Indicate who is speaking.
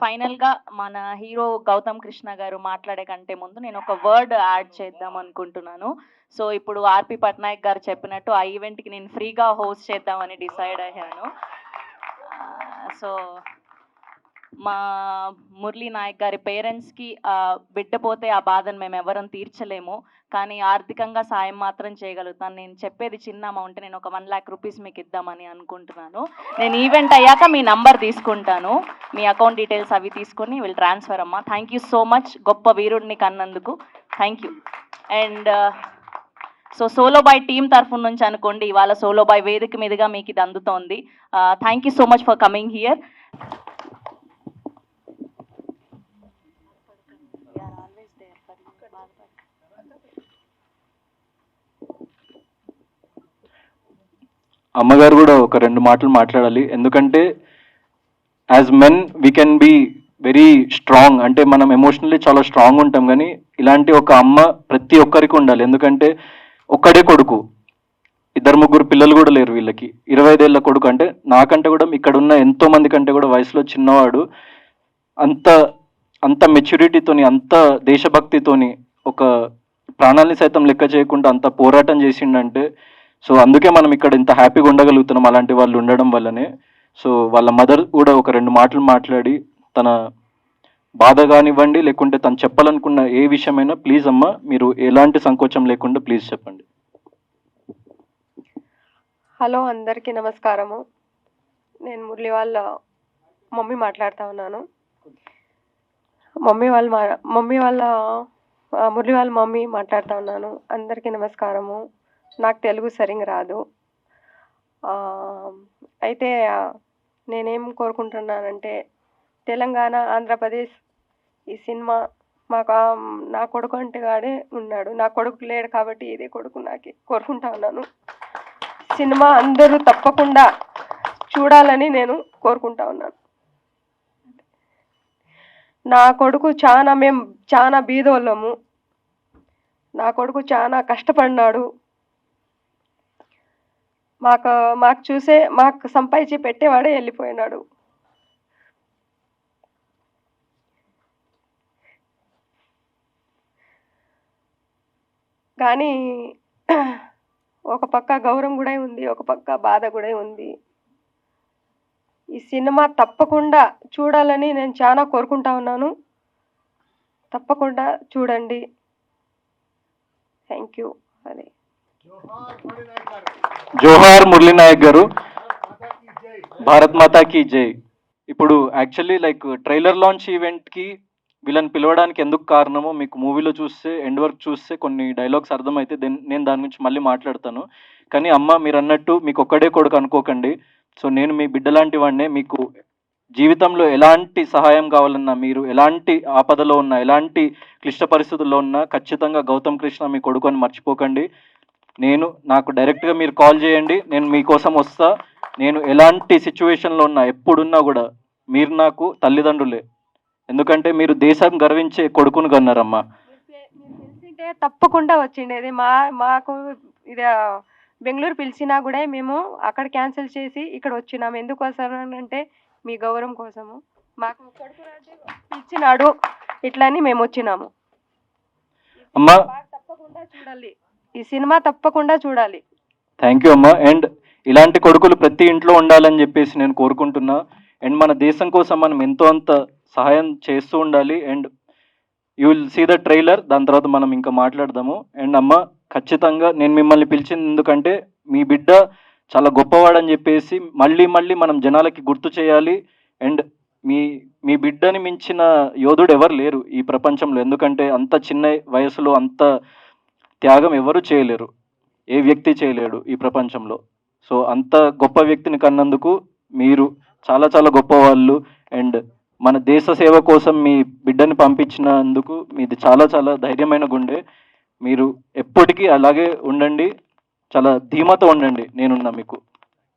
Speaker 1: ఫైనల్‌గా మన హీరో 'గౌతమ్ కృష్ణ' గారు మాట్లాడే కంటే ముందు నేను ఒక వర్డ్ యాడ్ చేద్దాం అనుకుంటున్నాను. సో, ఇప్పుడు 'ఆర్‌పీ పట్నాయక్' గారు చెప్పినట్టు ఆ ఈవెంట్‌కి నేను ఫ్రీగా హోస్ట్ చేద్దామని డిసైడ్ అయ్యాను. సో, మా మురళీ నాయక్ గారి పేరెంట్స్‌కి బిడ్డ పోతే ఆ బాధను మేమెవ్వరం తీర్చలేము. కానీ ఆర్థికంగా సాయం మాత్రం చేయగలుగుతాను. నేను చెప్పేది చిన్న అమౌంట్. నేను ఒక 1,00,000 రూపీస్ మీకు ఇద్దామని అనుకుంటున్నాను. నేను ఈవెంట్ అయ్యాక మీ నంబర్ తీసుకుంటాను. మీ అకౌంట్ డీటెయిల్స్ అవి తీసుకొని విల్ ట్రాన్స్‌ఫర్ అమ్మా. Thank you so much. గొప్ప వీరుడిని కన్నందుకు. Thank you. And so solo boy team తరఫున నుంచి అనుకోండి, ఇవాళ సోలో బాయ్ వేదిక మీదుగా మీకు ఇది అందుతోంది. Thank you so much for coming here.
Speaker 2: అమ్మగారు కూడా ఒక 2 మాటలు మాట్లాడాలి. ఎందుకంటే as men we can be very strong, అంటే మనం ఎమోషనల్లీ చాలా స్ట్రాంగ్ ఉంటాం. కానీ ఇలాంటి ఒక అమ్మ ప్రతి ఒక్కరికి ఉండాలి. ఎందుకంటే ఒక్కడే కొడుకు, 2-3 పిల్లలు కూడా లేరు వీళ్ళకి. 25 ఏళ్ళ కొడుకు, అంటే నాకంటే కూడా ఇక్కడ ఉన్న ఎంతో మంది కంటే కూడా వయసులో చిన్నవాడు. అంత అంత మెచ్యూరిటీతోని, అంత దేశభక్తితోని, ఒక ప్రాణాలని సైతం లెక్క చేయకుండా అంత పోరాటం చేసిండంటే, సో అందుకే మనం ఇక్కడ ఇంత హ్యాపీగా ఉండగలుగుతున్నాం అలాంటి వాళ్ళు ఉండడం వల్లనే. సో వాళ్ళ మదర్ కూడా ఒక 2 మాటలు మాట్లాడి తన బాధ కానివ్వండి, లేకుంటే తను చెప్పాలనుకున్న ఏ విషయమైనా ప్లీజ్ అమ్మ మీరు ఎలాంటి సంకోచం లేకుండా ప్లీజ్ చెప్పండి.
Speaker 3: హలో, అందరికీ నమస్కారము. నేను మురళి వాళ్ళ మమ్మీ మాట్లాడుతూ ఉన్నాను. మురళి వాళ్ళ మమ్మీ మాట్లాడుతూ ఉన్నాను. అందరికీ నమస్కారము. నాకు తెలుగు సరిగ్గా రాదు. అయితే నేనేం కోరుకుంటున్నానంటే, తెలంగాణ, ఆంధ్రప్రదేశ్ ఈ సినిమా మాకు నా కొడుకు అంటే గాడే ఉన్నాడు. నా కొడుకు లేడు కాబట్టి ఇదే కొడుకు నాకే కోరుకుంటా ఉన్నాను. సినిమా అందరూ తప్పకుండా చూడాలని నేను కోరుకుంటా ఉన్నాను. నా కొడుకు మేము చాలా బీదోళ్ళము. నా కొడుకు చాలా కష్టపడినాడు. మాకు సంపాదించి పెట్టేవాడే వెళ్ళిపోయినాడు. కానీ ఒక పక్క గౌరవం కూడా ఉంది, ఒక పక్క బాధ కూడా ఉంది. ఈ సినిమా తప్పకుండా చూడాలని నేను చాలా కోరుకుంటా ఉన్నాను. తప్పకుండా చూడండి. Thank you. అదే
Speaker 2: జోహార్ మురళీ నాయక్ గారు, భారత్ మాతా కీ జై. ఇప్పుడు యాక్చువల్లీ లైక్ ట్రైలర్ లాంచ్ ఈవెంట్కి వీళ్ళని పిలవడానికి ఎందుకు కారణమో మీకు మూవీలో చూస్తే, ఎండ్ వర్క్ చూస్తే కొన్ని డైలాగ్స్ అర్థమైతే నేను దాని గురించి మళ్ళీ మాట్లాడతాను. కానీ అమ్మ మీరు అన్నట్టు మీకు ఒక్కడే కొడుకు అనుకోకండి. సో నేను మీ బిడ్డ లాంటి వాడినే. మీకు జీవితంలో ఎలాంటి సహాయం కావాలన్నా, మీరు ఎలాంటి ఆపదలో ఉన్నా, ఎలాంటి క్లిష్ట పరిస్థితుల్లో ఉన్నా ఖచ్చితంగా గౌతమ్ కృష్ణ మీ కొడుకు అని మర్చిపోకండి. నాకు డైరెక్ట్గా మీరు కాల్ చేయండి, నేను మీకోసం వస్తా. నేను ఎలాంటి సిచ్యువేషన్లో ఉన్నా, ఎప్పుడున్నా కూడా మీరు నాకు తల్లిదండ్రులే. ఎందుకంటే మీరు దేశం గర్వించే కొడుకును కన్నారమ్మా.
Speaker 3: పిలిచింటే తప్పకుండా వచ్చిండేది. మాకు ఇది బెంగళూరు పిలిచినా కూడా మేము అక్కడ క్యాన్సిల్ చేసి ఇక్కడ వచ్చినాము. ఎందుకు వస్తానంటే మీ గౌరవం కోసము. మాకు కొడుకు పిలిచినాడు, ఇట్లని మేము వచ్చినాము.
Speaker 2: అమ్మా
Speaker 3: తప్పకుండా చూడాలి, ఈ సినిమా తప్పకుండా చూడాలి.
Speaker 2: థ్యాంక్ యూ అమ్మా. అండ్ ఇలాంటి కొడుకులు ప్రతి ఇంట్లో ఉండాలని చెప్పేసి నేను కోరుకుంటున్నా. అండ్ మన దేశం కోసం మనం ఎంతో అంత సహాయం చేస్తూ ఉండాలి. And you will see the trailer, దాని తర్వాత మనం ఇంకా మాట్లాడదాము. అండ్ అమ్మ ఖచ్చితంగా నేను మిమ్మల్ని పిలిచింది ఎందుకంటే మీ బిడ్డ చాలా గొప్పవాడని చెప్పేసి మళ్ళీ మళ్ళీ మనం జనాలకి గుర్తు చేయాలి. అండ్ మీ బిడ్డని మించిన యోధుడు ఎవరు లేరు ఈ ప్రపంచంలో. ఎందుకంటే అంత చిన్న వయసులో అంత త్యాగం ఎవరు చేయలేరు, ఏ వ్యక్తి చేయలేడు ఈ ప్రపంచంలో. సో అంత గొప్ప వ్యక్తిని కన్నందుకు మీరు చాలా చాలా గొప్పవాళ్ళు. అండ్ మన దేశ సేవ కోసం మీ బిడ్డని పంపించినందుకు మీది చాలా చాలా ధైర్యమైన గుండె. మీరు ఎప్పటికీ అలాగే ఉండండి, చాలా ధీమాతో ఉండండి. నేనున్నా మీకు.